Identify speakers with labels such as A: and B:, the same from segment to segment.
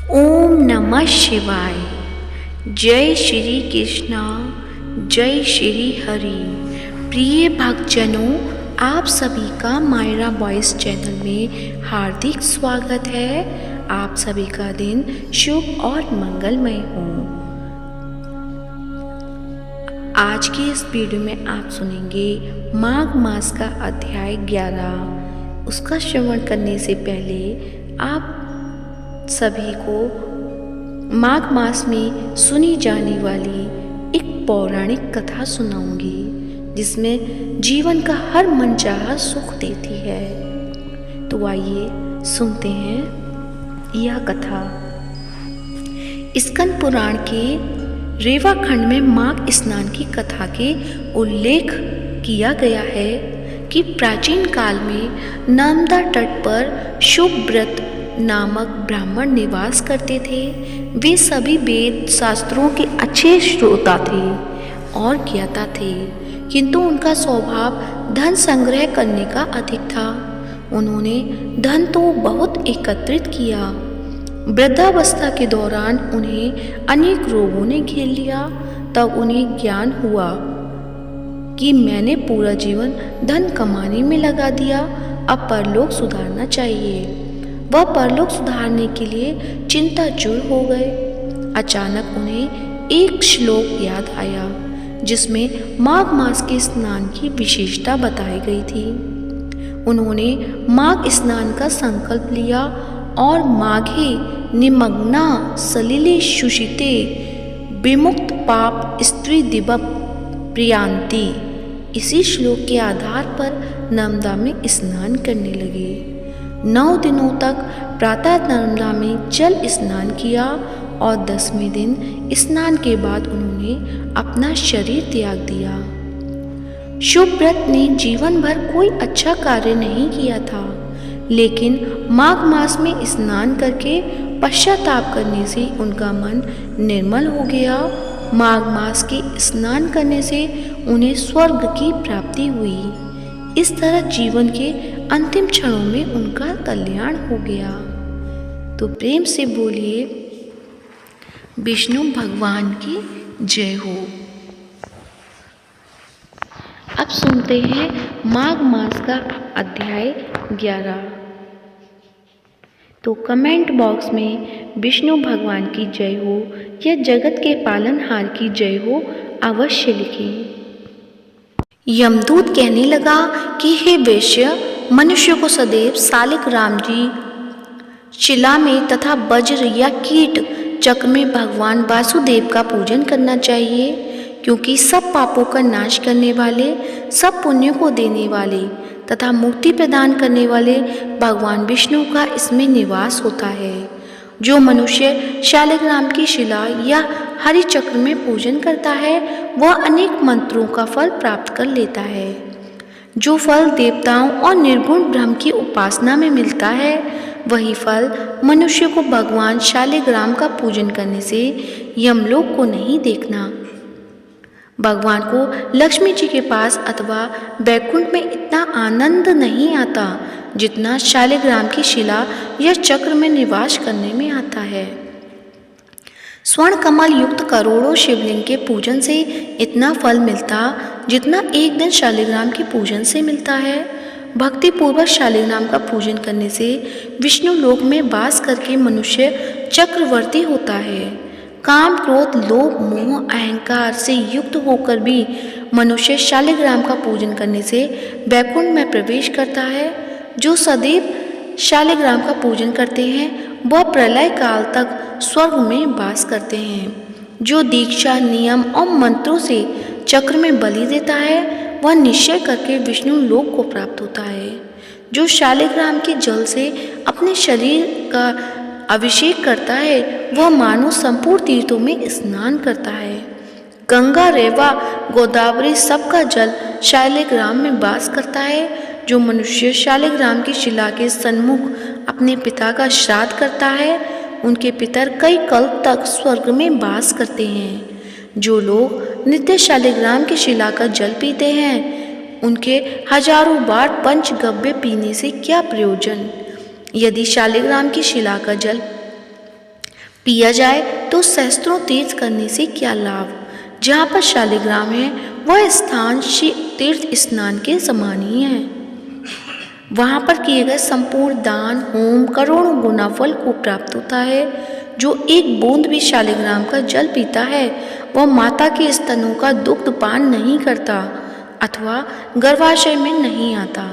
A: ओम नमः शिवाय। जय श्री कृष्णा, जय श्री हरि। प्रिय भक्तजनों, आप सभी का मायरा वॉइस चैनल में हार्दिक स्वागत है। आप सभी का दिन शुभ और मंगलमय हो। आज की इस वीडियो में आप सुनेंगे माघ मास का अध्याय 11। उसका श्रवण करने से पहले आप सभी को माघ मास में सुनी जाने वाली एक पौराणिक कथा सुनाऊंगी, जिसमें जीवन का हर मनचाहा सुख देती है। तो आइए सुनते हैं यह कथा। स्कंद पुराण के रेवा खंड में माघ स्नान की कथा के उल्लेख किया गया है कि प्राचीन काल में नर्मदा तट पर शुभव्रत नामक ब्राह्मण निवास करते थे। वे सभी वेद शास्त्रों के अच्छे श्रोता थे और ज्ञाता थे, किंतु उनका स्वभाव धन संग्रह करने का अधिक था। उन्होंने धन तो बहुत एकत्रित किया। वृद्धावस्था के दौरान उन्हें अनेक रोगों ने घेर लिया। तब उन्हें ज्ञान हुआ कि मैंने पूरा जीवन धन कमाने में लगा दिया, अब परलोक सुधारना चाहिए। वह परलोक सुधारने के लिए चिंताचूर हो गए। अचानक उन्हें एक श्लोक याद आया, जिसमें माघ मास के स्नान की विशेषता बताई गई थी। उन्होंने माघ स्नान का संकल्प लिया और माघे निमग्ना सलिले शुचिते विमुक्त पाप स्त्री दिवप प्रियांति। इसी श्लोक के आधार पर नर्मदा में स्नान करने लगे। 9 दिनों तक प्रातः नर्मदा में जल स्नान किया और 10वें दिन स्नान के बाद उन्होंने अपना शरीर त्याग दिया। शुभव्रत ने जीवन भर कोई अच्छा कार्य नहीं किया था, लेकिन माघ मास में स्नान करके पश्चाताप करने से उनका मन निर्मल हो गया। माघ मास के स्नान करने से उन्हें स्वर्ग की प्राप्ति हुई। इस तरह जीवन के अंतिम क्षणों में उनका कल्याण हो गया। तो प्रेम से बोलिए विष्णु भगवान की जय हो। अब सुनते हैं माघ मास का अध्याय 11। तो कमेंट बॉक्स में विष्णु भगवान की जय हो या जगत के पालनहार की जय हो अवश्य लिखें। यमदूत कहने लगा कि हे वैश्य, मनुष्य को सदैव शालिग्राम जी शिला में तथा वज्र या कीट चक्र में भगवान वासुदेव का पूजन करना चाहिए, क्योंकि सब पापों का नाश करने वाले, सब पुण्यों को देने वाले तथा मुक्ति प्रदान करने वाले भगवान विष्णु का इसमें निवास होता है। जो मनुष्य शालिग्राम की शिला या हरि चक्र में पूजन करता है, वह अनेक मंत्रों का फल प्राप्त कर लेता है। जो फल देवताओं और निर्गुण ब्रह्म की उपासना में मिलता है, वही फल मनुष्य को भगवान शालिग्राम का पूजन करने से यमलोक को नहीं देखना। भगवान को लक्ष्मी जी के पास अथवा वैकुंठ में इतना आनंद नहीं आता जितना शालिग्राम की शिला या चक्र में निवास करने में आता है। स्वर्ण कमल युक्त करोड़ों शिवलिंग के पूजन से इतना फल मिलता जितना एक दिन शालिग्राम के पूजन से मिलता है। भक्ति पूर्वक शालिग्राम का पूजन करने से विष्णु लोक में वास करके मनुष्य चक्रवर्ती होता है। काम, क्रोध, लोभ, मोह, अहंकार से युक्त होकर भी मनुष्य शालिग्राम का पूजन करने से वैकुंठ में प्रवेश करता है। जो सदैव शालिग्राम का पूजन करते हैं, वह प्रलय काल तक स्वर्ग में वास करते हैं। जो दीक्षा, नियम और मंत्रों से चक्र में बलि देता है, वह निश्चय करके विष्णु लोक को प्राप्त होता है। जो शालिग्राम के जल से अपने शरीर का अभिषेक करता है, वह मानो संपूर्ण तीर्थों में स्नान करता है। गंगा, रेवा, गोदावरी सबका जल शालिग्राम में वास करता है। जो मनुष्य शालिग्राम की शिला के सन्मुख अपने पिता का श्राद्ध करता है, उनके पितर कई कल्प तक स्वर्ग में वास करते हैं। जो लोग नित्य शालिग्राम की शिला का जल पीते हैं, उनके हजारों बार पंचगव्य पीने से क्या प्रयोजन। यदि शालिग्राम की शिला का जल पिया जाए तो सहस्त्रों तीर्थ करने से क्या लाभ। जहाँ पर शालिग्राम है वह स्थान तीर्थ स्नान के समान ही है। वहाँ पर किए गए संपूर्ण दान होम करोड़ों गुना फल को प्राप्त होता है। जो एक बूंद भी शालिग्राम का जल पीता है वह माता के स्तनों का दुग्ध पान नहीं करता अथवा गर्भाशय में नहीं आता।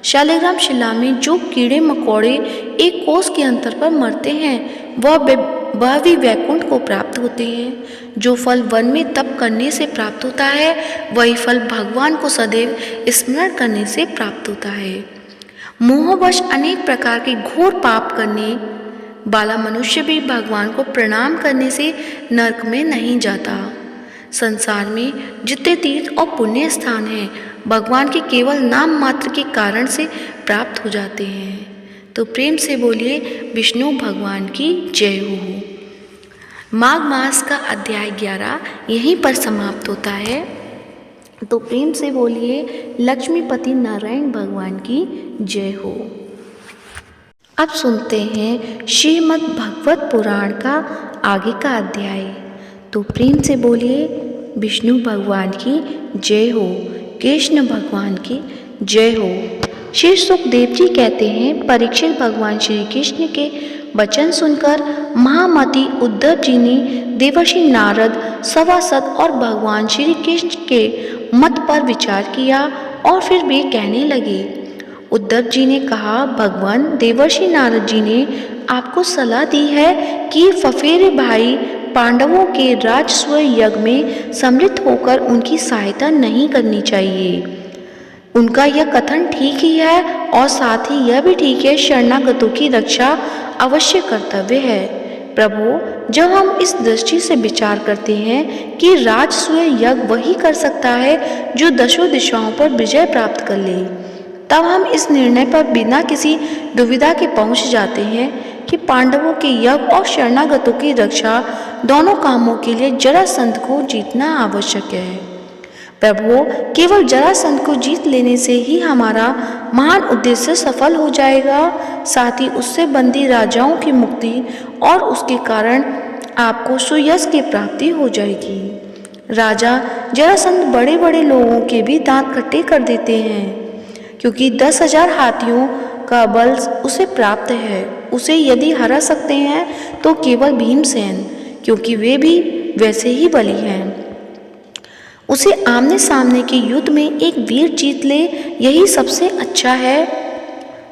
A: शालिग्राम शिला में जो कीड़े मकोड़े एक कोस के अंतर पर मरते हैं वह भी वैकुंठ को प्राप्त होते हैं। जो फल वन में तप करने से प्राप्त होता है वही फल भगवान को सदैव स्मरण करने से प्राप्त होता है। मोहवश अनेक प्रकार के घोर पाप करने वाला मनुष्य भी भगवान को प्रणाम करने से नरक में नहीं जाता। संसार में जितने तीर्थ और पुण्य स्थान हैं भगवान के केवल नाम मात्र के कारण से प्राप्त हो जाते हैं। तो प्रेम से बोलिए विष्णु भगवान की जय हो। माघ मास का अध्याय 11 यहीं पर समाप्त होता है। तो प्रेम से बोलिए लक्ष्मीपति नारायण भगवान की जय हो। अब सुनते हैं श्रीमद् भगवत पुराण का आगे का अध्याय। तो प्रेम से बोलिए विष्णु भगवान की जय हो, कृष्ण भगवान की जय हो। श्री सुखदेव जी कहते हैं, परीक्षित भगवान श्री कृष्ण के वचन सुनकर महामति उद्धव जी ने देवर्षि नारद सभासद और भगवान श्री कृष्ण के मत पर विचार किया और फिर वे कहने लगे। उद्धव जी ने कहा, भगवान देवर्षि नारद जी ने आपको सलाह दी है कि फफेरे भाई पांडवों के राजस्व यज्ञ में सम्मिलित होकर उनकी सहायता नहीं करनी चाहिए। उनका यह कथन ठीक ही है और साथ ही यह भी ठीक है शरणागतों की रक्षा अवश्य कर्तव्य है। प्रभु, जब हम इस दृष्टि से विचार करते हैं कि राजस्व यज्ञ वही कर सकता है जो दशों दिशाओं पर विजय प्राप्त कर ले, तब हम इस निर्णय पर बिना किसी दुविधा के पहुंच जाते हैं कि पांडवों के यज्ञ और शरणागतों की रक्षा दोनों कामों के लिए जरासंध को जीतना आवश्यक है। प्रभु, केवल जरासंध को जीत लेने से ही हमारा महान उद्देश्य सफल हो जाएगा। साथ ही उससे बंदी राजाओं की मुक्ति और उसके कारण आपको सुयश की प्राप्ति हो जाएगी। राजा जरासंध बड़े बड़े लोगों के भी दांत खट्टे कर देते हैं, क्योंकि 10,000 हाथियों का बल उसे प्राप्त है। उसे यदि हरा सकते हैं तो केवल भीमसेन, क्योंकि वे भी वैसे ही बली हैं। उसे आमने सामने के युद्ध में एक वीर जीत ले, यही सबसे अच्छा है।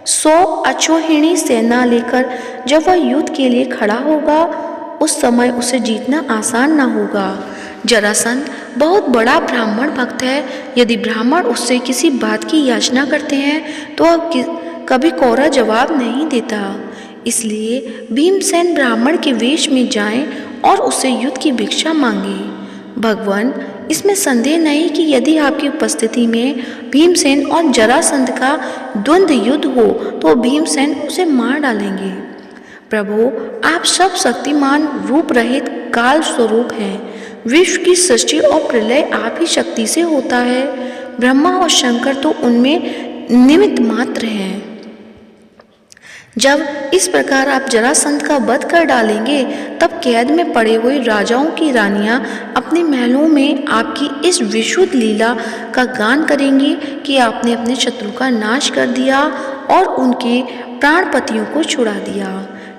A: 100 अक्षौहिणी सेना लेकर जब वह युद्ध के लिए खड़ा होगा उस समय उसे जीतना आसान न होगा। जरासंध बहुत बड़ा ब्राह्मण भक्त है। यदि ब्राह्मण उससे किसी बात की याचना करते हैं तो वह कभी कोरा जवाब नहीं देता। इसलिए भीमसेन ब्राह्मण के वेश में जाएं और उससे युद्ध की भिक्षा मांगे। भगवान, इसमें संदेह नहीं कि यदि आपकी उपस्थिति में भीमसेन और जरासंध का द्वंद्व युद्ध हो तो भीमसेन उसे मार डालेंगे। प्रभु, आप सब शक्तिमान रूप रहित काल स्वरूप हैं। विश्व की सृष्टि और प्रलय आप ही शक्ति से होता है। ब्रह्मा और शंकर तो उनमें निमित्त मात्र हैं। जब इस प्रकार आप जरासंध का वध कर डालेंगे तब कैद में पड़े हुए राजाओं की रानियां अपने महलों में आपकी इस विशुद्ध लीला का गान करेंगी कि आपने अपने शत्रु का नाश कर दिया और उनके प्राणपतियों को छुड़ा दिया।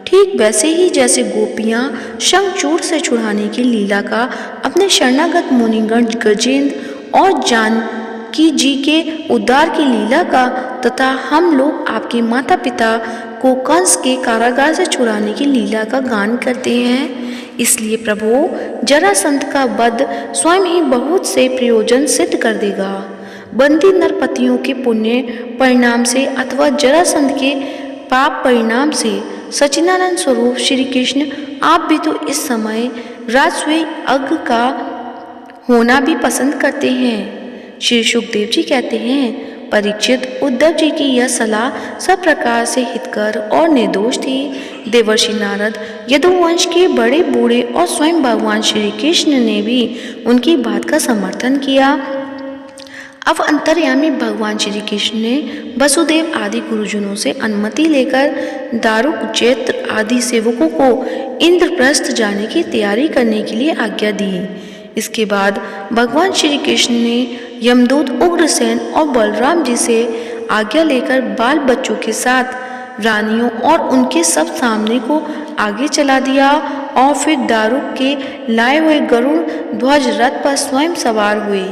A: ठीक वैसे ही जैसे गोपियां शंखचूड़ से छुड़ाने की लीला का अपने शरणागत मुनिगण गजेंद्र और जानकी जी के उद्धार की लीला का तथा हम लोग आपके माता पिता को कंस के कारागार से छुड़ाने की लीला का गान करते हैं। इसलिए प्रभु, जरासंध का वध स्वयं ही बहुत से प्रयोजन सिद्ध कर देगा। बंदी नरपतियों के पुण्य परिणाम से अथवा जरासंध के पाप परिणाम से सच्चिदानंद स्वरूप श्री कृष्ण आप भी तो इस समय राजस्व यज्ञ का होना भी पसंद करते हैं। श्री सुखदेव जी कहते हैं, परीक्षित, उद्धव जी की यह सलाह सब प्रकार से हितकर और निर्दोष थी। देवर्षि नारद, यदुवंश के बड़े बूढ़े और स्वयं भगवान श्री कृष्ण ने भी उनकी बात का समर्थन किया। अब अंतर्यामी भगवान श्री कृष्ण ने वसुदेव आदि गुरुजनों से अनुमति लेकर दारुक, जैत्र आदि सेवकों को इंद्रप्रस्थ जाने की तैयारी करने के लिए आज्ञा दी। इसके बाद भगवान श्री कृष्ण ने यमदूत उग्रसेन और बलराम जी से आज्ञा लेकर बाल बच्चों के साथ रानियों और उनके सब सामने को आगे चला दिया और फिर दारुक के लाए हुए गरुड़ ध्वज रथ पर स्वयं सवार हुए।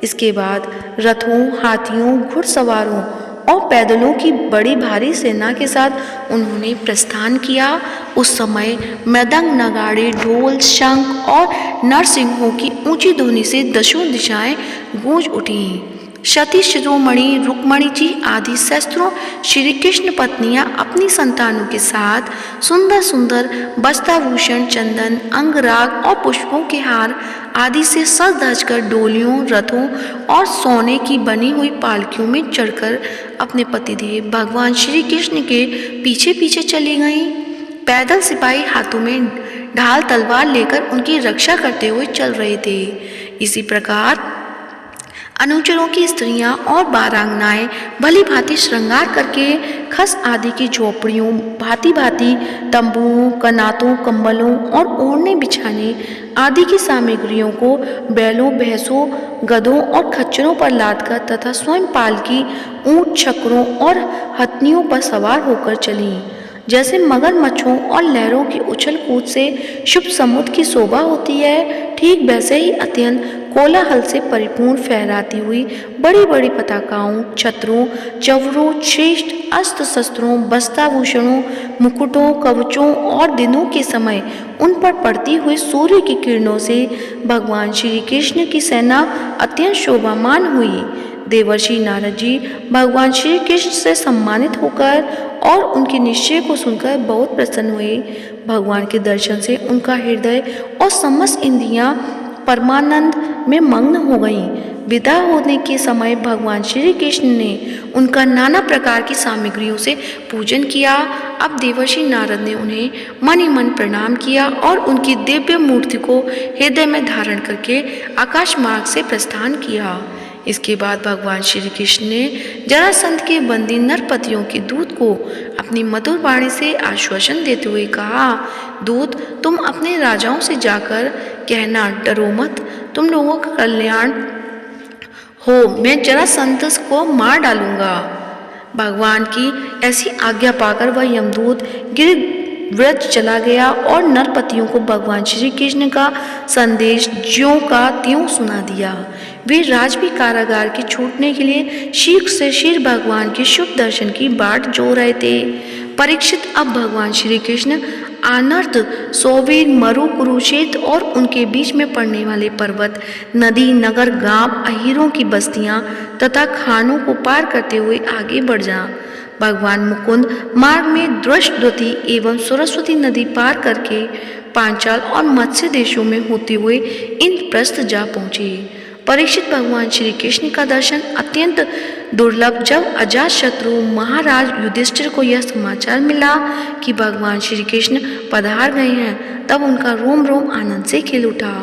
A: इसके बाद रथों, हाथियों, घुड़सवारों और पैदलों की बड़ी भारी सेना के साथ उन्होंने प्रस्थान किया। उस समय मृदंग, नगाड़े, ढोल, शंख और नरसिंहों की ऊंची ध्वनि से दसों दिशाएं गूंज उठी। सती शिरोमणि, रुक्मणी जी आदि शस्त्रों श्री कृष्ण पत्नियां अपनी संतानों के साथ सुंदर सुंदर वस्त्राभूषण, चंदन, अंगराग और पुष्पों के हार आदि से सज धज कर डोलियों, रथों और सोने की बनी हुई पालकियों में चढ़कर अपने पतिदेव भगवान श्री कृष्ण के पीछे पीछे चली गईं। पैदल सिपाही हाथों में ढाल तलवार लेकर उनकी रक्षा करते हुए चल रहे थे। इसी प्रकार अनुचरों की स्त्रियां और बारांगनाएं भली भांति श्रृंगार करके खस आदि की झोपड़ियों, भांति भांति तंबुओं, कनातों, कंबलों और ओढ़ने बिछाने आदि की सामग्रियों को बैलों, भैंसों, गधों और खच्चरों पर लादकर तथा स्वयं पालकी, ऊंट, छकरों और हथनियों पर सवार होकर चली। जैसे मगरमच्छों और लहरों की उछल कूद से शुभ समुद्र की शोभा होती है, ठीक वैसे ही अत्यंत कोलाहल से परिपूर्ण फहराती हुई बड़ी बड़ी पताकाओं, छत्रों, चवरों, श्रेष्ठ अस्त्र शस्त्रों, वस्त्राभूषणों, मुकुटों, कवचों और दिनों के समय उन पर पड़ती हुई सूर्य की किरणों से भगवान श्री कृष्ण की सेना अत्यंत शोभामान हुई। देवर्षि नारद जी भगवान श्री कृष्ण से सम्मानित होकर और उनके निश्चय को सुनकर बहुत प्रसन्न हुए। भगवान के दर्शन से उनका हृदय और समस्त इंद्रियां परमानंद में मग्न हो गईं। विदा होने के समय भगवान श्री कृष्ण ने उनका नाना प्रकार की सामग्रियों से पूजन किया। अब देवर्षि नारद ने उन्हें मन ही मन प्रणाम किया और उनकी दिव्य मूर्ति को हृदय में धारण करके आकाश मार्ग से प्रस्थान किया। इसके बाद भगवान श्री कृष्ण ने जरासंध के बंदी नरपतियों के दूत को अपनी मधुर वाणी से आश्वासन देते हुए कहा, दूत, तुम अपने राजाओं से जाकर कहना, डरो मत, तुम लोगों का कल्याण हो, मैं जरासंध को मार डालूंगा। भगवान की ऐसी आज्ञा पाकर वह यमदूत गिरिव्रज चला गया और नरपतियों को भगवान श्री कृष्ण का संदेश ज्यों का त्यों सुना दिया। वे राजवी कारागार के छूटने के लिए शीघ्र से शीघ्र भगवान के शुभ दर्शन की बाट जो रहे थे। परीक्षित अब भगवान श्री कृष्ण आनर्त, सौवीर, मरु, कुरुक्षेत्र और उनके बीच में पड़ने वाले पर्वत, नदी, नगर, गांव, अहीरों की बस्तियां तथा खानों को पार करते हुए आगे बढ़ जा। भगवान मुकुंद मार्ग में द्वष्टद्वती एवं सरस्वती नदी पार करके पांचाल और मत्स्य देशों में होते हुए इंद्रप्रस्थ जा पहुंचे। परीक्षित भगवान श्री कृष्ण का दर्शन अत्यंत दुर्लभ जब अजातशत्रु महाराज युधिष्ठिर को यह समाचार मिला कि भगवान श्री कृष्ण पधार गए हैं, तब उनका रोम रोम आनंद से खिल उठा।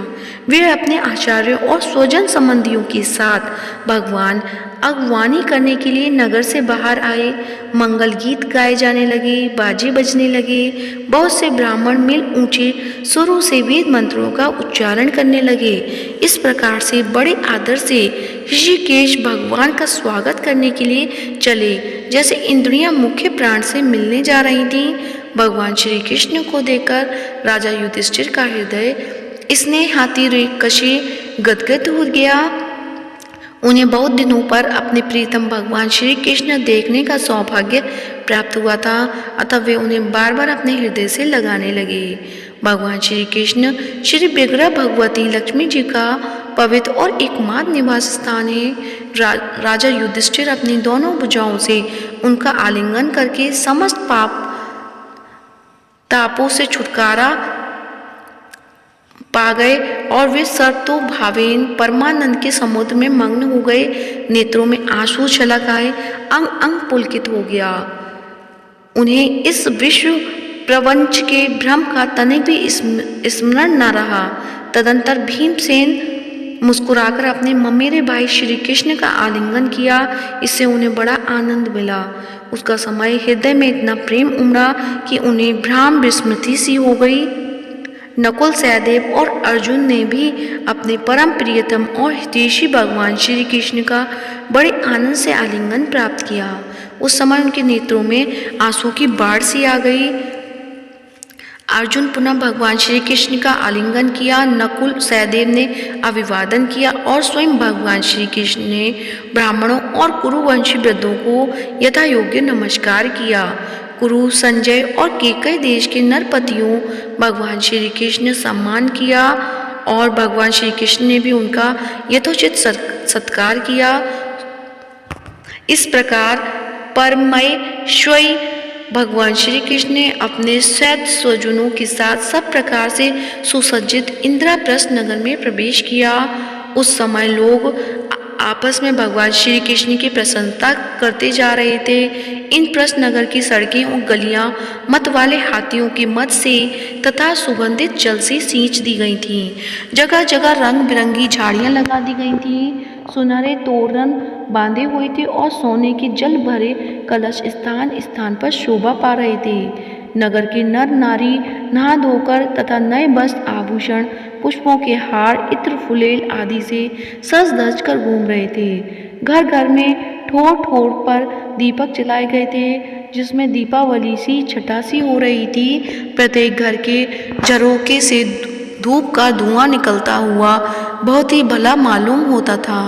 A: वे अपने आचार्यों और स्वजन संबंधियों के साथ भगवान अगवानी करने के लिए नगर से बाहर आए। मंगल गीत गाए जाने लगे, बाजे बजने लगे। बहुत से ब्राह्मण मिल ऊंचे सुरों से वेद मंत्रों का उच्चारण करने लगे। इस प्रकार से बड़े आदर से ऋषिकेश भगवान का स्वागत करने के लिए चले, जैसे इंद्रियां मुख्य प्राण से मिलने जा रही थीं। भगवान श्री कृष्ण को देखकर राजा युधिष्ठिर का हृदय स्नेहाति कशे गदगद हो गया। उन्हें बहुत दिनों पर अपने प्रीतम भगवान श्री कृष्ण देखने का सौभाग्य प्राप्त हुआ था, अतः वे उन्हें बार बार अपने हृदय से लगाने लगे। भगवान श्री कृष्ण श्री विग्रह भगवती लक्ष्मी जी का पवित्र और एकमात्र निवास स्थान है। राजा युधिष्ठिर अपनी दोनों भुजाओं से उनका आलिंगन करके समस्त पाप तापों से छुटकारा पा गए और वे सर्वतो भावेन परमानंद के समुद्र में मग्न हो गए। नेत्रों में आंसू छलक आए, अंग अंग पुलकित हो गया। उन्हें इस विश्व प्रपंच के भ्रम का तनिक भी स्मरण न रहा। तदंतर भीमसेन मुस्कुराकर अपने ममेरे भाई श्री कृष्ण का आलिंगन किया। इससे उन्हें बड़ा आनंद मिला। उसका समय हृदय में इतना प्रेम उमड़ा कि उन्हें भ्राम विस्मृति सी हो गई। नकुल, सहदेव और अर्जुन ने भी अपने परम प्रियतम और हितैषी भगवान श्री कृष्ण का बड़े आनंद से आलिंगन प्राप्त किया। उस समय उनके नेत्रों में आंसू की बाढ़ सी आ गई। अर्जुन पुनः भगवान श्री कृष्ण का आलिंगन किया, नकुल, सहदेव ने अभिवादन किया और स्वयं भगवान श्री कृष्ण ने ब्राह्मणों और कुरुवंशी वृद्धों को यथा योग्य नमस्कार किया। कुरु, संजय और केकय देश के नरपतियों भगवान श्री कृष्ण ने सम्मान किया और भगवान श्री कृष्ण ने भी उनका यथोचित सत्कार किया। इस प्रकार परमैश्वरी भगवान श्री कृष्ण ने अपने सैत स्वजनों के साथ सब प्रकार से सुसज्जित इंद्रप्रस्थ नगर में प्रवेश किया। उस समय लोग आपस में भगवान श्री कृष्ण की प्रशंसा करते जा रहे थे। इंद्रप्रस्थ नगर की सड़कें और गलियां मत वाले हाथियों के मत से तथा सुगंधित जल से सींच दी गई थीं। जगह जगह रंग बिरंगी झाड़ियां लगा दी गई थीं, सुनहरे तोरण बांधे हुए थे और सोने के जल भरे कलश स्थान स्थान पर शोभा पा रहे थे। नगर के नर नारी नहा धोकर तथा नए वस्त्र, आभूषण, पुष्पों के हार, इत्र, फुलेल आदि से सज धज कर घूम रहे थे। घर घर में ठोर ठोर पर दीपक जलाए गए थे, जिसमें दीपावली सी छटा सी हो रही थी। प्रत्येक घर के झरोखे से धूप का धुआं निकलता हुआ बहुत ही भला मालूम होता था।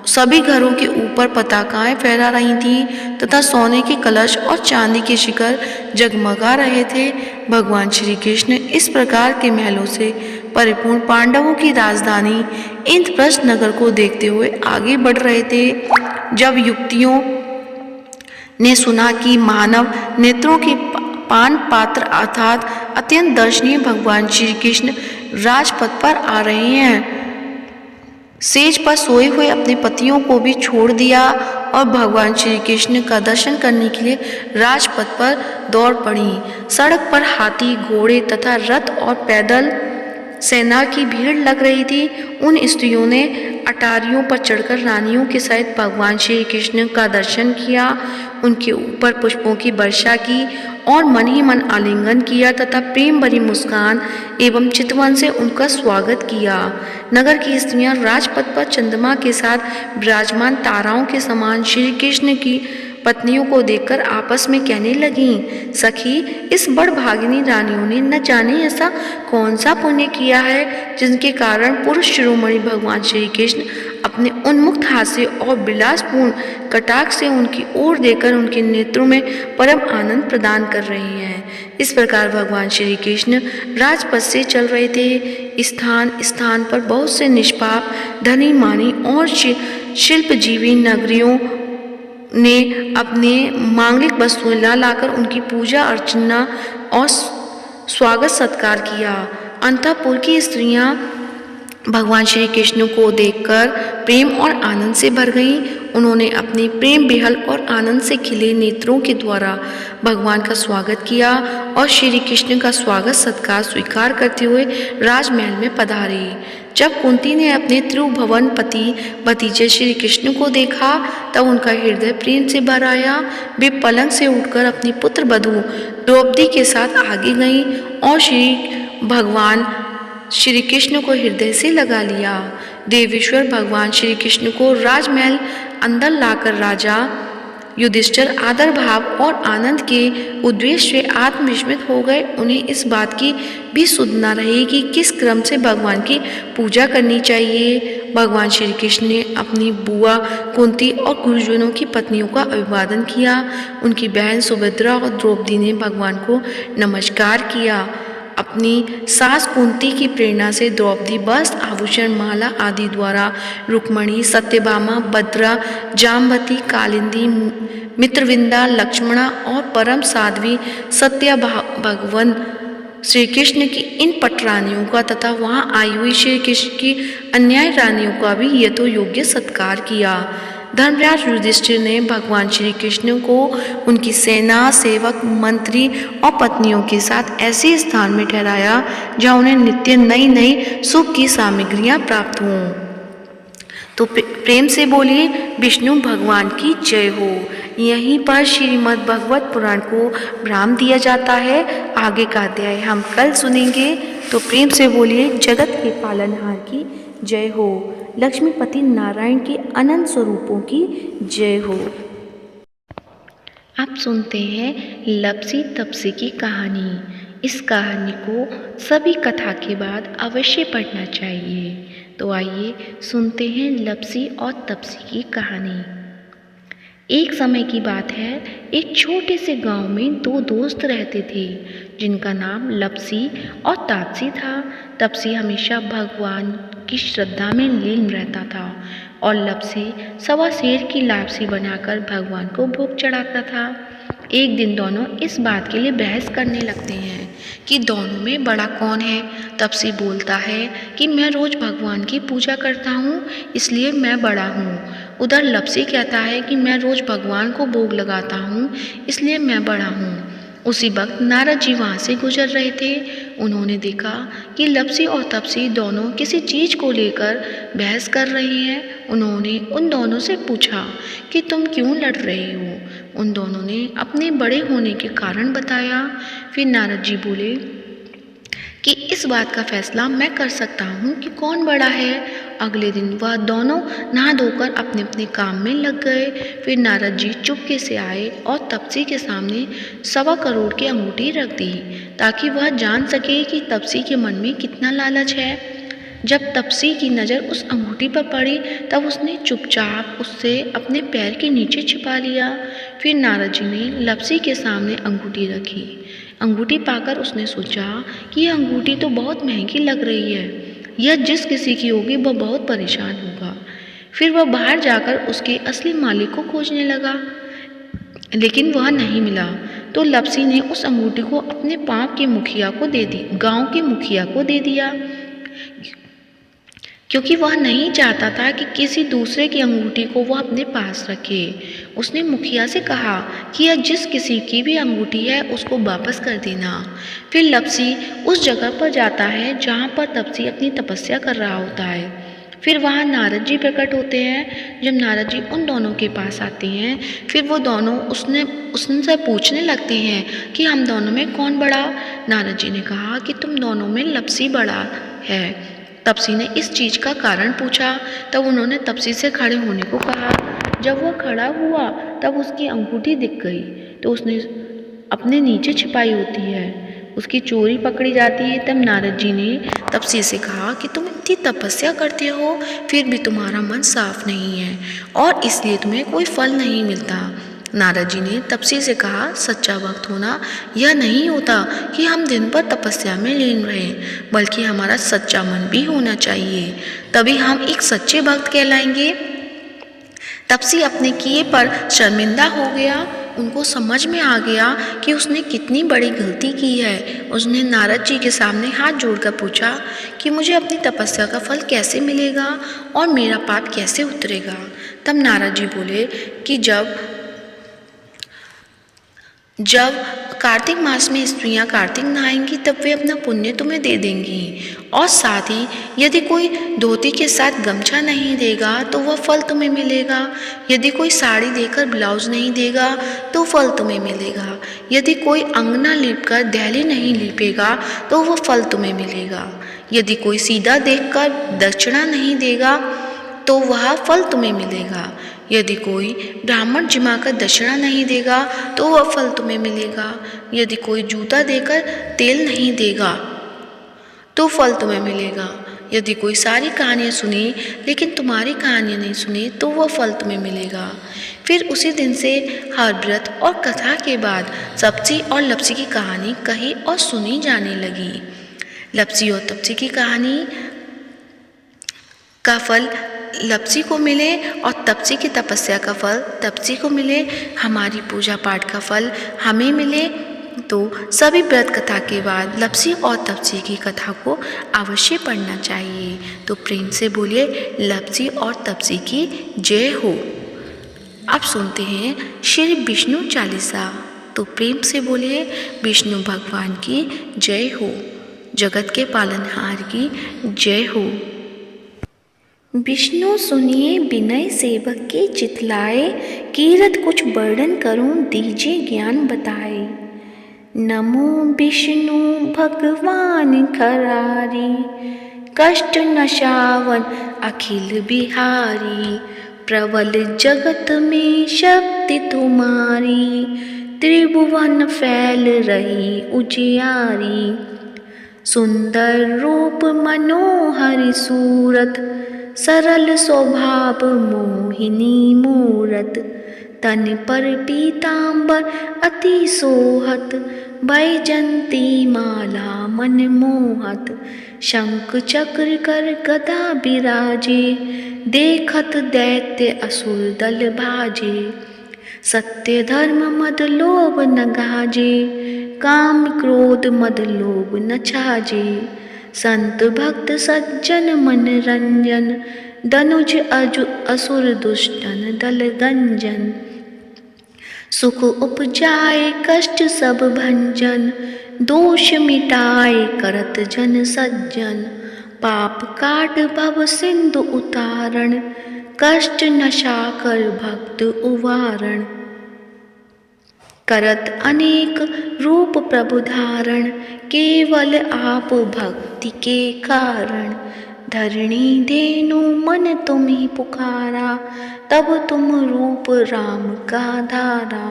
A: सभी घरों के ऊपर पताकाएं फहरा रही थीं तथा सोने के कलश और चांदी के शिखर जगमगा रहे थे। भगवान श्री कृष्ण इस प्रकार के महलों से परिपूर्ण पांडवों की राजधानी इंद्रप्रस्थ नगर को देखते हुए आगे बढ़ रहे थे। जब युवतियों ने सुना कि मानव नेत्रों के पान पात्र अर्थात अत्यंत दर्शनीय भगवान श्री कृष्ण राजपथ पर आ रहे हैं, सेज पर सोए हुए अपने पतियों को भी छोड़ दिया और भगवान श्री कृष्ण का दर्शन करने के लिए राजपथ पर दौड़ पड़ी। सड़क पर हाथी, घोड़े तथा रथ और पैदल सेना की भीड़ लग रही थी। उन स्त्रियों ने अटारियों पर चढ़कर रानियों के सहित भगवान श्री कृष्ण का दर्शन किया, उनके ऊपर पुष्पों की वर्षा की और मन ही मन आलिंगन किया तथा प्रेम भरी मुस्कान एवं चितवन से उनका स्वागत किया। नगर की स्त्रियां राजपथ पर चंद्रमा के साथ विराजमान ताराओं के समान श्री कृष्ण की पत्नियों को देखकर आपस में कहने लगीं, सखी, इस बड़भागिनी रानियों ने न जाने ऐसा कौन सा पुण्य किया है जिनके कारण पुरुष शिरोमणि भगवान श्री कृष्ण अपने उन्मुक्त हाथ से और विलासपूर्ण कटाक्ष से उनकी ओर देकर उनके नेत्रों में परम आनंद प्रदान कर रहे हैं। इस प्रकार भगवान श्री कृष्ण राजपथ से चल रहे थे। स्थान स्थान पर बहुत से निष्पाप, धनी मानी और शिल्पजीवी नगरियों ने अपने मांगलिक वस्तुएं ला लाकर उनकी पूजा अर्चना और स्वागत सत्कार किया। अंतःपुर की स्त्रियां भगवान श्री कृष्ण को देखकर प्रेम और आनंद से भर गईं। उन्होंने अपने प्रेम बेहल और आनंद से खिले नेत्रों के द्वारा भगवान का स्वागत किया और श्री कृष्ण का स्वागत सत्कार स्वीकार करते हुए राजमहल में पधारे। जब कुंती ने अपने त्रिभुवन पति भतीजे श्री कृष्ण को देखा तब उनका हृदय प्रेम से भर आया। वे पलंग से उठकर अपनी पुत्र वधू द्रौपदी के साथ आगे गईं और भगवान श्री कृष्ण को हृदय से लगा लिया। देवेश्वर भगवान श्री कृष्ण को राजमहल अंदर लाकर राजा युधिष्ठिर आदर भाव और आनंद के उद्देश्य से आत्मविस्मित हो गए। उन्हें इस बात की भी सुध न रही कि किस क्रम से भगवान की पूजा करनी चाहिए। भगवान श्री कृष्ण ने अपनी बुआ कुंती और गुरुजनों की पत्नियों का अभिवादन किया। उनकी बहन सुभद्रा और द्रौपदी ने भगवान को नमस्कार किया। अपनी सास कुंती की प्रेरणा से द्रौपदी वस्त्र, आभूषण, माला आदि द्वारा रुक्मणी, सत्यभामा, भद्रा, जाम्बवती, कालिंदी, मित्रविंदा, लक्ष्मणा और परम साध्वी सत्या भगवान श्री कृष्ण की इन पटरानियों का तथा वहां आई हुई श्री कृष्ण की अन्याय रानियों का भी यथो योग्य सत्कार किया। धर्मराज युधिष्ठिर ने भगवान श्री कृष्ण को उनकी सेना, सेवक, मंत्री और पत्नियों के साथ ऐसे स्थान में ठहराया जहां उन्हें नित्य नई नई सुख की सामग्रियां प्राप्त हों। तो प्रेम से बोलिए विष्णु भगवान की जय हो। यहीं पर श्रीमद् भगवत पुराण को विराम दिया जाता है। आगे का अध्याय हम कल सुनेंगे। तो प्रेम से बोलिए जगत के पालनहार की जय हो, लक्ष्मीपति नारायण के अनंत स्वरूपों की जय हो। आप सुनते हैं लपसी तपसी की कहानी। इस कहानी को सभी कथा के बाद अवश्य पढ़ना चाहिए। तो आइए सुनते हैं लपसी और तपसी की कहानी। एक समय की बात है, एक छोटे से गांव में दो दोस्त रहते थे जिनका नाम लपसी और तापसी था। तपसी हमेशा भगवान की श्रद्धा में लीन रहता था और लपसी सवा शेर की लापसी बनाकर भगवान को भोग चढ़ाता था। एक दिन दोनों इस बात के लिए बहस करने लगते हैं कि दोनों में बड़ा कौन है। तपसी बोलता है कि मैं रोज भगवान की पूजा करता हूँ इसलिए मैं बड़ा हूँ। उधर लपसी कहता है कि मैं रोज भगवान को भोग लगाता हूँ इसलिए मैं बड़ा हूँ। उसी वक्त नारद जी वहाँ से गुजर रहे थे। उन्होंने देखा कि लपसी और तपसी दोनों किसी चीज़ को लेकर बहस कर रहे हैं। उन्होंने उन दोनों से पूछा कि तुम क्यों लड़ रहे हो। उन दोनों ने अपने बड़े होने के कारण बताया। फिर नारद जी बोले कि इस बात का फैसला मैं कर सकता हूँ कि कौन बड़ा है। अगले दिन वह दोनों नहा धोकर अपने अपने काम में लग गए। फिर नारद जी चुपके से आए और तपसी के सामने 1.25 करोड़ की अंगूठी रख दी ताकि वह जान सके कि तपसी के मन में कितना लालच है। जब तपसी की नज़र उस अंगूठी पर पड़ी तब उसने चुपचाप उससे अपने पैर के नीचे छिपा लिया। फिर नारद जी ने लपसी के सामने अंगूठी रखी। अंगूठी पाकर उसने सोचा कि यह अंगूठी तो बहुत महंगी लग रही है, यह जिस किसी की होगी वह बहुत परेशान होगा। फिर वह बाहर जाकर उसके असली मालिक को खोजने लगा, लेकिन वह नहीं मिला। तो लपसी ने उस अंगूठी को अपने गाँव के मुखिया को दे दिया क्योंकि वह नहीं चाहता था कि किसी दूसरे की अंगूठी को वह अपने पास रखे। उसने मुखिया से कहा कि यह जिस किसी की भी अंगूठी है उसको वापस कर देना। फिर लपसी उस जगह पर जाता है जहाँ पर तपसी अपनी तपस्या कर रहा होता है। फिर वहाँ नारद जी प्रकट होते हैं। जब नारद जी उन दोनों के पास आते हैं फिर वो दोनों उससे पूछने लगते हैं कि हम दोनों में कौन बड़ा। नारद जी ने कहा कि तुम दोनों में लपसी बड़ा है। तपसी ने इस चीज़ का कारण पूछा। तब उन्होंने तपसी से खड़े होने को कहा। जब वह खड़ा हुआ तब उसकी अंगूठी दिख गई तो उसने अपने नीचे छिपाई होती है। उसकी चोरी पकड़ी जाती है। तब नारद जी ने तपसी से कहा कि तुम इतनी तपस्या करते हो फिर भी तुम्हारा मन साफ नहीं है और इसलिए तुम्हें कोई फल नहीं मिलता। नारद जी ने तपसी से कहा, सच्चा भक्त होना यह नहीं होता कि हम दिन भर तपस्या में लीन रहें, बल्कि हमारा सच्चा मन भी होना चाहिए, तभी हम एक सच्चे भक्त कहलाएंगे। तपसी अपने किए पर शर्मिंदा हो गया। उनको समझ में आ गया कि उसने कितनी बड़ी गलती की है। उसने नारद जी के सामने हाथ जोड़कर पूछा कि मुझे अपनी तपस्या का फल कैसे मिलेगा और मेरा पाप कैसे उतरेगा। तब नारद जी बोले कि जब कार्तिक मास में स्त्रियां कार्तिक नहाएंगी तब वे अपना पुण्य तुम्हें दे देंगी, और साथ ही यदि कोई धोती के साथ गमछा नहीं देगा तो वह फल तुम्हें मिलेगा। यदि कोई साड़ी देकर ब्लाउज नहीं देगा तो फल तुम्हें मिलेगा। यदि कोई अंगना लीपकर दहली नहीं लीपेगा तो वह फल तुम्हें मिलेगा। यदि कोई सीधा देखकर दक्षिणा नहीं देगा तो वह फल तुम्हें मिलेगा। यदि कोई ब्राह्मण जिमाकर दक्षिणा नहीं देगा तो वह फल तुम्हें मिलेगा। यदि कोई जूता देकर तेल नहीं देगा तो फल तुम्हें मिलेगा। यदि कोई सारी कहानियाँ सुने लेकिन तुम्हारी कहानियाँ नहीं सुने तो वह फल तुम्हें मिलेगा। फिर उसी दिन से हर व्रत और कथा के बाद तपसी और लपसी की कहानी कही और सुनी जाने लगी। लपसी और तपसी की कहानी का फल लपसी को मिले और तपसी की तपस्या का फल तपसी को मिले, हमारी पूजा पाठ का फल हमें मिले। तो सभी व्रत कथा के बाद लपसी और तपसी की कथा को अवश्य पढ़ना चाहिए। तो प्रेम से बोलिए लपसी और तपसी की जय हो। अब सुनते हैं श्री विष्णु चालीसा। तो प्रेम से बोलिए विष्णु भगवान की जय हो, जगत के पालनहार की जय हो। विष्णु सुनिए विनय सेवक के चितलाए, कीरत कुछ वर्णन करूं दीजिए ज्ञान बताए। नमो विष्णु भगवान खरारी, कष्ट नशावन अखिल बिहारी। प्रबल जगत में शक्ति तुम्हारी, त्रिभुवन फैल रही उजियारी। सुंदर रूप मनोहर सूरत, सरल स्वभाव मोहिनी मूरत। तन पर पीतांबर अति सोहत, बैजंती माला मन मोहत। शंख चक्र कर गदा बिराजे, देखत दैत्य असुर दल भाजे। सत्य धर्म मद लोभ न गाजे, काम क्रोध मद लोभ न छाजे। संत भक्त सज्जन मन रंजन, दनुज असुर दुष्टन दल गंजन। सुख उपजाए कष्ट सब भंजन, दोष मिटाए करत जन सज्जन। पाप काट भव सिंधु उतारण, कष्ट नशा कर भक्त उवारण। करत अनेक रूप प्रभु धारण, केवल आप भक्ति के कारण। धरणी धेनु मन तुम्ही पुकारा, तब तुम रूप राम का धारा।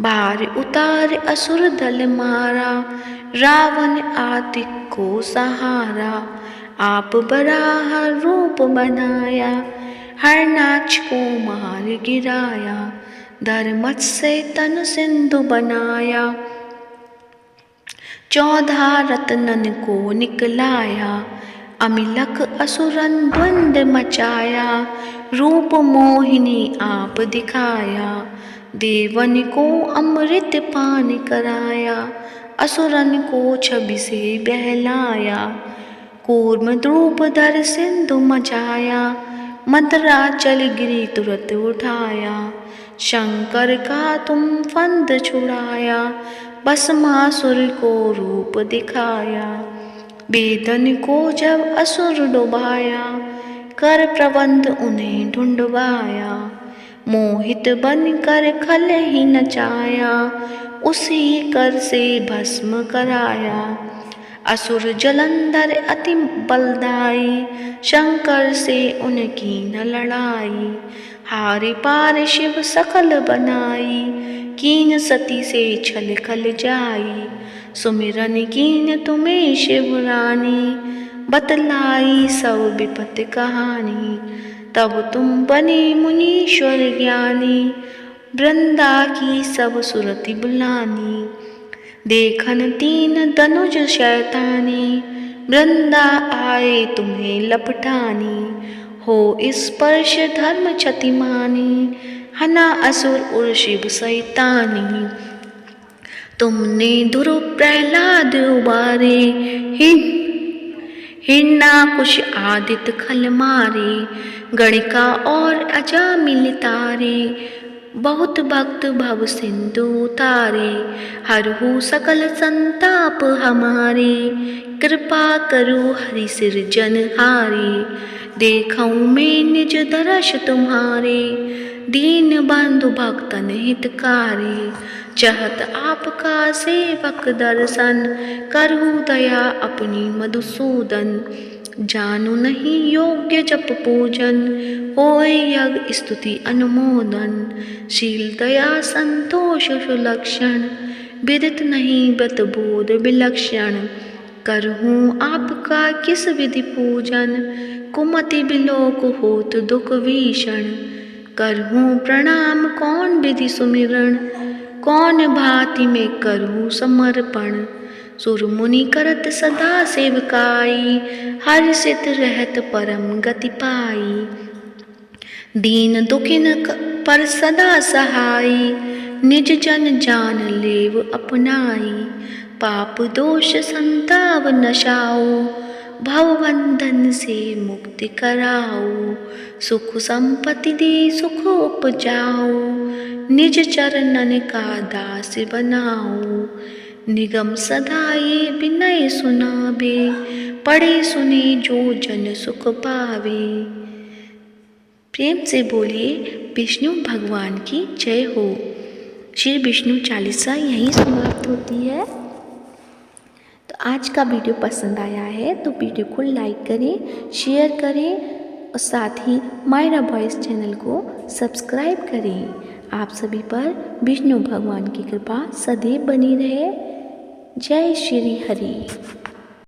A: भार उतार असुर दल मारा, रावण आदिक को सहारा। आप बराह रूप बनाया, हरनाक्ष को मार गिराया। धर्मत से तन सिंधु बनाया, 14 रत्नन को निकलाया। अमिलक असुरन द्वंद मचाया, रूप मोहिनी आप दिखाया। देवन को अमृत पान कराया, असुरन को छवि से बहलाया। कूर्म द्रूप धर सिंधु मचाया, मदराचल गिरी तुरत उठाया। शंकर का तुम फंद छुड़ाया, भस्मासुर को रूप दिखाया। वेदन को जब असुर डुबाया, कर प्रबंध उन्हें ढूंढवाया। मोहित बन कर खल ही नचाया, उसी कर से भस्म कराया। असुर जलंधर अति बलदाई, शंकर से उनकी न लड़ाई। हारे पार शिव सकल बनाई, कीन सती से छल खल जाई। सुमिरन कीन तुम्हें शिव रानी, बतलाई सब विपत कहानी। तब तुम बने मुनीश्वर ज्ञानी, वृंदा की सब सुरति बुलानी। देखन 3 दनुज शैतानी, वृंदा आए तुम्हें लपटानी। हो स्पर्श धर्म क्षतिमानी, हना असुर उर शिव सैतानी। तुमने दुर प्रहलाद उबारे, हिरणाकुश आदित्य खल मारे। गणिका और अजामिल तारे, बहुत भक्त भव सिंधु उतारे। हरहु सकल संताप हमारे, कृपा करो हरि सिरजनहारे। देखऊँ मैं निज दर्श तुम्हारे, दीन बंधु भक्तन हितकारी। चाहत आपका सेवक दर्शन, करहु दया अपनी मधुसूदन। जानु नहीं योग्य जप पूजन, होय यज्ञ स्तुति अनुमोदन। शील दया संतोष सुलक्षण, विदित नहीं व्रत बोध विलक्षण। करहूँ आपका किस विधि पूजन, कुमति बिलोक होत दुख भीषण। करहूँ प्रणाम कौन विधि सुमिरन, कौन भांति में करूँ समर्पण। सुर मुनि करत सदा सेवकाई, हर्षित रहत परम गति पाई। दीन दुखिन पर सदा सहाई, निज जन जान लेव अपनाई। पाप दोष संताप नशाओ, भवबंधन से मुक्ति कराओ। सुख संपत्ति दे सुख उपजाओ, निज चरणन का दास बनाओ। निगम सदा ये विनय सुनावे, पढ़े सुने जो जन सुख पावे। प्रेम से बोलिए विष्णु भगवान की जय हो। श्री विष्णु चालीसा यहीं समाप्त होती है। तो आज का वीडियो पसंद आया है तो वीडियो को लाइक करें, शेयर करें और साथ ही मायरा वॉइस चैनल को सब्सक्राइब करें। आप सभी पर विष्णु भगवान की कृपा सदैव बनी रहे। जय श्री हरि।